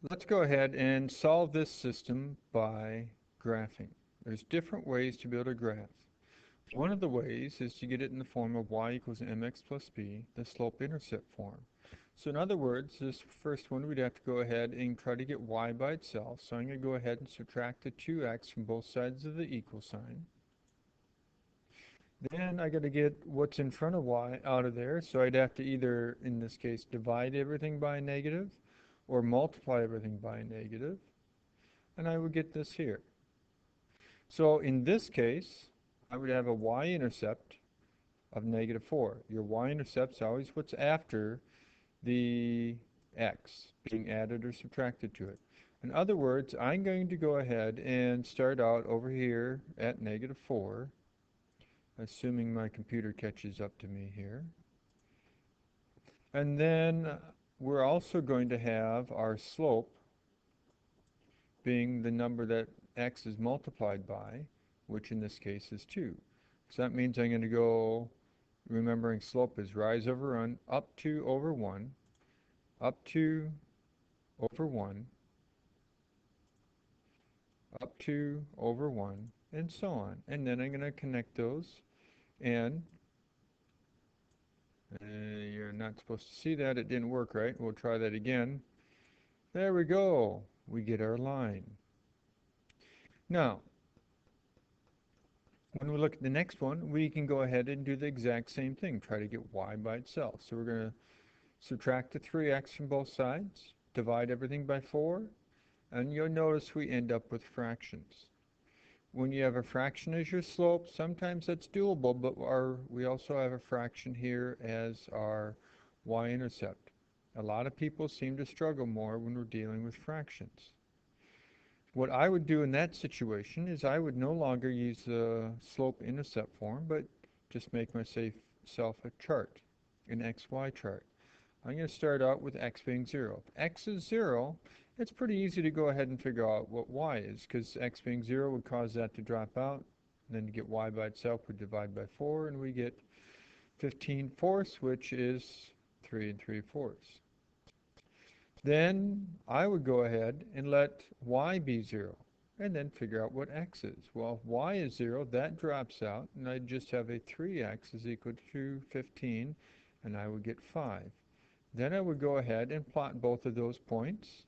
Let's go ahead and solve this system by graphing. There's different ways to be able to graph. One of the ways is to get it in the form of y equals mx plus b, the slope-intercept form. So in other words, this first one we'd have to go ahead and try to get y by itself. So I'm going to go ahead and subtract the 2x from both sides of the equal sign. Then I got to get what's in front of y out of there. So I'd have to either, in this case, divide everything by a negative or multiply everything by a negative. And I would get this here. So in this case, I would have a y-intercept of -4. Your y-intercept is always what's after the x being added or subtracted to it. In other words, I'm going to go ahead and start out over here at -4, assuming my computer catches up to me here. And then we're also going to have our slope being the number that x is multiplied by, which in this case is 2. So that means I'm going to go, remembering slope is rise over run, up 2 over 1, up 2 over 1, up 2 over 1, and so on. And then I'm going to connect those, and you're not supposed to see that. It didn't work right. We'll try that again. There we go. We get our line. Now, when we look at the next one, we can go ahead and do the exact same thing. Try to get y by itself. So we're going to subtract the 3x from both sides, divide everything by 4, and you'll notice we end up with fractions. When you have a fraction as your slope, sometimes that's doable, but we also have a fraction here as our y-intercept. A lot of people seem to struggle more when we're dealing with fractions. What I would do in that situation is I would no longer use the slope-intercept form, but just make myself a chart, an xy chart. I'm going to start out with x being 0. If x is 0, it's pretty easy to go ahead and figure out what y is, because x being 0 would cause that to drop out. And then to get y by itself, we divide by 4, and we get 15/4, which is 3 3/4. Then I would go ahead and let y be 0, and then figure out what x is. Well, if y is 0, that drops out, and I just have a 3x is equal to 15, and I would get 5. Then I would go ahead and plot both of those points.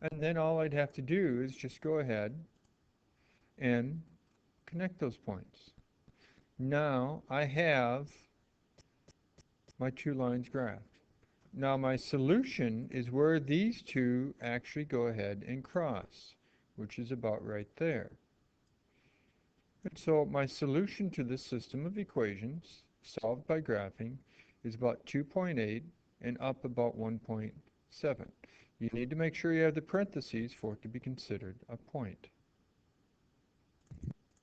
And then all I'd have to do is just go ahead and connect those points. Now I have my two lines graphed. Now my solution is where these two actually go ahead and cross, which is about right there. And so my solution to this system of equations, solved by graphing, is about 2.8 and up about 1.7. You need to make sure you have the parentheses for it to be considered a point.